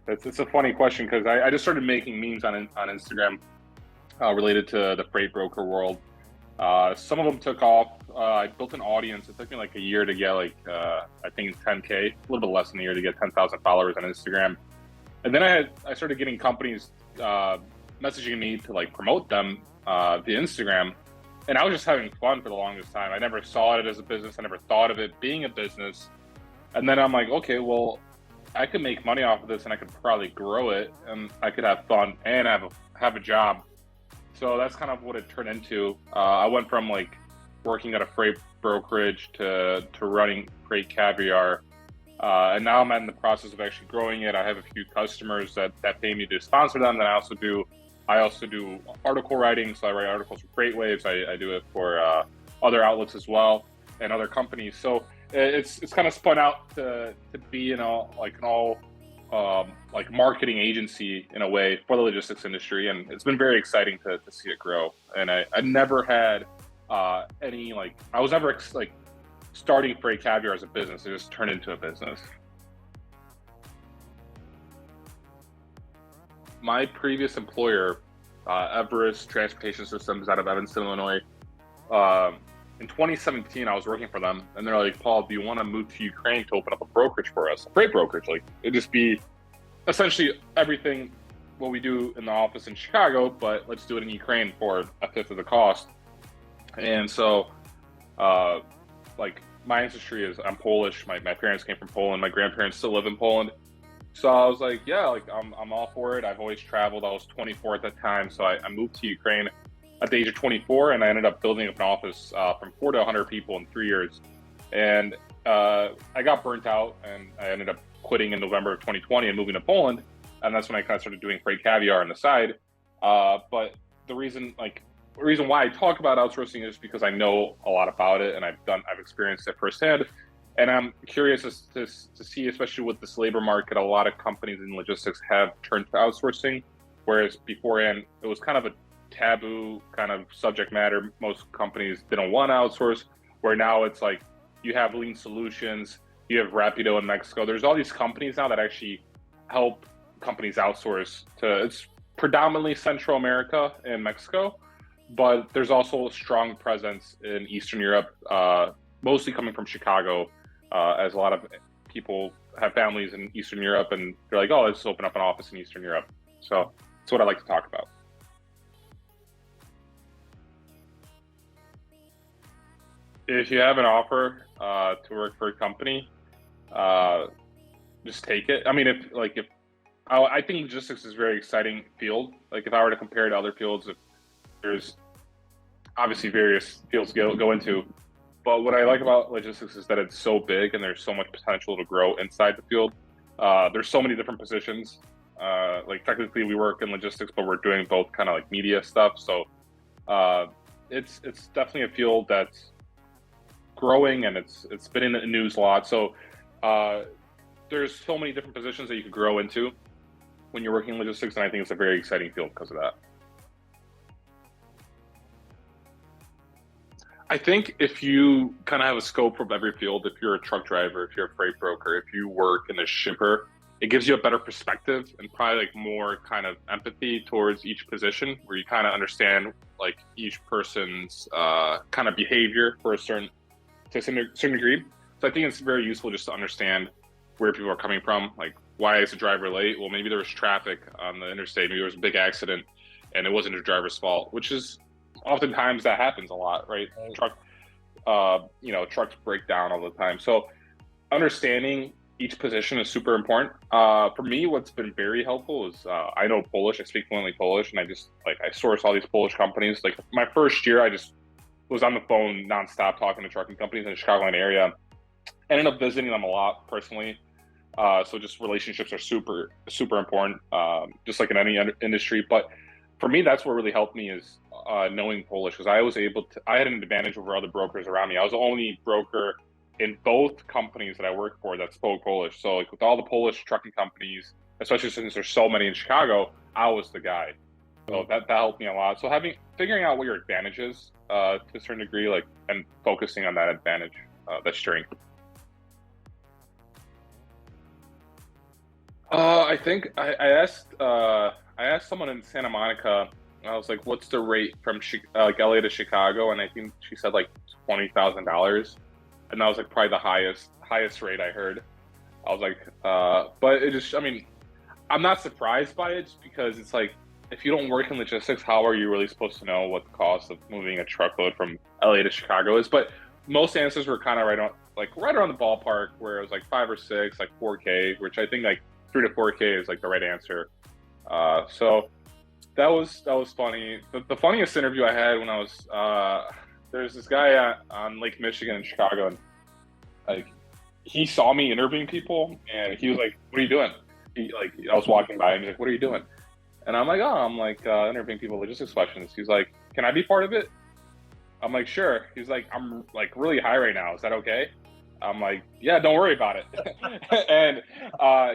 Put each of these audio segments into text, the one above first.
It's a funny question because I just started making memes on Instagram related to the freight broker world. Some of them took off. I built an audience. It took me like a year to get I think 10K, a little bit less than a year to get 10,000 followers on Instagram. And then I started getting companies messaging me to like promote them via Instagram. And I was just having fun for the longest time. I never saw it as a business. I never thought of it being a business. And then I'm like, okay, well, I could make money off of this and I could probably grow it and I could have fun and have a job. So that's kind of what it turned into. I went from like working at a freight brokerage to running FreightCaviar. And now I'm in the process of actually growing it. I have a few customers that pay me to sponsor them. Then I also do article writing. So I write articles for FreightWaves. I do it for other outlets as well and other companies. So it's kind of spun out to be like an all like marketing agency in a way for the logistics industry, and it's been very exciting to see it grow. And I never had any I was never starting FreightCaviar as a business. It just turned into a business. My previous employer, Everest Transportation Systems out of Evanston, Illinois. In 2017, I was working for them, and they're like, "Paul, do you want to move to Ukraine to open up a brokerage for us, a freight brokerage? Like, it'd just be essentially everything what we do in the office in Chicago, but let's do it in Ukraine for a fifth of the cost." And so, my ancestry is I'm Polish. My parents came from Poland. My grandparents still live in Poland. So I was like, yeah, I'm all for it. I've always traveled. I was 24 at that time, so I moved to Ukraine at the age of 24, and I ended up building up an office from 4 to 100 people in 3 years. And I got burnt out, and I ended up quitting in November of 2020 and moving to Poland. And that's when I kind of started doing FreightCaviar on the side. But the reason why I talk about outsourcing is because I know a lot about it, and I've experienced it firsthand. And I'm curious to see, especially with this labor market, a lot of companies in logistics have turned to outsourcing, whereas beforehand it was kind of a taboo kind of subject matter. Most companies didn't want to outsource, where now it's like you have Lean Solutions, you have Rapido in Mexico. There's all these companies now that actually help companies outsource to, it's predominantly Central America and Mexico, but there's also a strong presence in Eastern Europe, mostly coming from Chicago, as a lot of people have families in Eastern Europe, and they're like, oh, let's open up an office in Eastern Europe. So that's what I like to talk about. If you have an offer to work for a company, just take it. I mean, I think logistics is a very exciting field. Like if I were to compare it to other fields, if there's obviously various fields to go into, but what I like about logistics is that it's so big and there's so much potential to grow inside the field. There's so many different positions. Like technically we work in logistics, but we're doing both kind of like media stuff. So it's definitely a field that's growing, and it's been in the news a lot. So there's so many different positions that you could grow into when you're working in logistics, and I think it's a very exciting field because of that. I think if you kind of have a scope from every field, if you're a truck driver, if you're a freight broker, if you work in a shipper, it gives you a better perspective and probably like more kind of empathy towards each position, where you kind of understand like each person's kind of behavior to a certain degree. So I think it's very useful just to understand where people are coming from. Like, why is the driver late? Well, maybe there was traffic on the interstate. Maybe there was a big accident and it wasn't the driver's fault, which is oftentimes that happens a lot, right? Trucks break down all the time. So understanding each position is super important. For me, what's been very helpful is I know Polish. I speak fluently Polish, and I source all these Polish companies. Like my first year, I just was on the phone nonstop talking to trucking companies in the Chicagoland area. Ended up visiting them a lot personally. So just relationships are super, super important, just like in any industry. But for me, that's what really helped me is knowing Polish, because I had an advantage over other brokers around me. I was the only broker in both companies that I worked for that spoke Polish. So like with all the Polish trucking companies, especially since there's so many in Chicago, I was the guy. So that helped me a lot. So figuring out what your advantage is to a certain degree, and focusing on that advantage, that strength. I think I asked someone in Santa Monica. I was like, "What's the rate from like LA to Chicago?" And I think she said like $20,000, and that was like probably the highest rate I heard. I was like, but it just, I mean, I'm not surprised by it just because it's like, if you don't work in logistics, how are you really supposed to know what the cost of moving a truckload from LA to Chicago is? But most answers were kind of right around the ballpark where it was like 5 or 6, like 4K, which I think like 3 to 4K is like the right answer. So that was funny. The funniest interview I had when I was there's this guy on Lake Michigan in Chicago, and like he saw me interviewing people, and he was like, "What are you doing?" I was walking by, and he's like, "What are you doing?" And I'm like, "Oh, I'm like interviewing people logistics questions." He's like, "Can I be part of it?" I'm like, "Sure." He's like, "I'm like really high right now. Is that okay?" I'm like, "Yeah, don't worry about it." And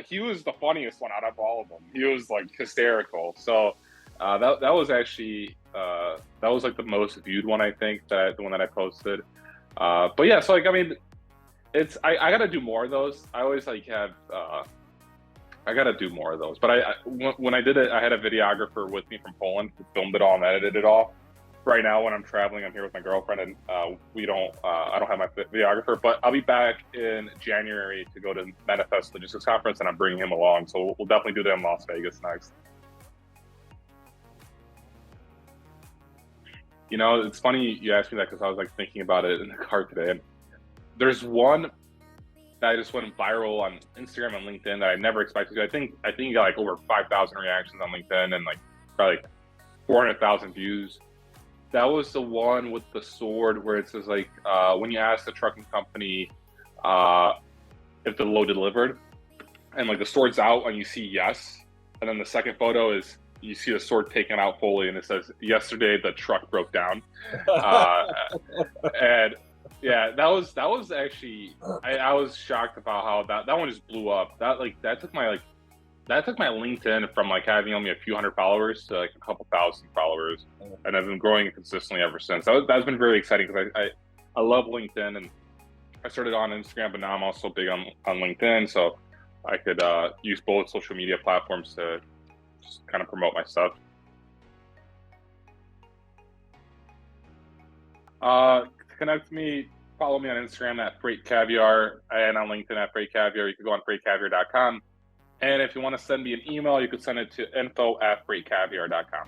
he was the funniest one out of all of them. He was like hysterical. So that was actually that was like the most viewed one, I think, the one that I posted. But yeah, so like I mean, I gotta do more of those. I always like have I gotta do more of those. But when I did it, I had a videographer with me from Poland who filmed it all and edited it all. Right now, when I'm traveling, I'm here with my girlfriend, and we don't. I don't have my videographer, but I'll be back in January to go to Manifest Logistics Conference, and I'm bringing him along. So we'll definitely do that in Las Vegas next. You know, it's funny you asked me that because I was like thinking about it in the car today. And there's one that I just went viral on Instagram and LinkedIn that I never expected to. I think you got like over 5,000 reactions on LinkedIn and like probably like 400,000 views. That was the one with the sword where it says like when you ask the trucking company uh, if the load delivered, and like the sword's out and you see yes, and then the second photo is you see the sword taken out fully and it says yesterday the truck broke down. Uh, and yeah, that was actually I was shocked about how that one just blew up. That took my LinkedIn from like having only a few hundred followers to like a couple thousand followers, and I've been growing consistently ever since. That's been very exciting because I love LinkedIn, and I started on Instagram, but now I'm also big on LinkedIn, so I could use both social media platforms to just kind of promote my stuff. To connect with me, follow me on Instagram at FreightCaviar and on LinkedIn at FreightCaviar. You can go on FreightCaviar.com. And if you want to send me an email, you could send it to info@freightcaviar.com.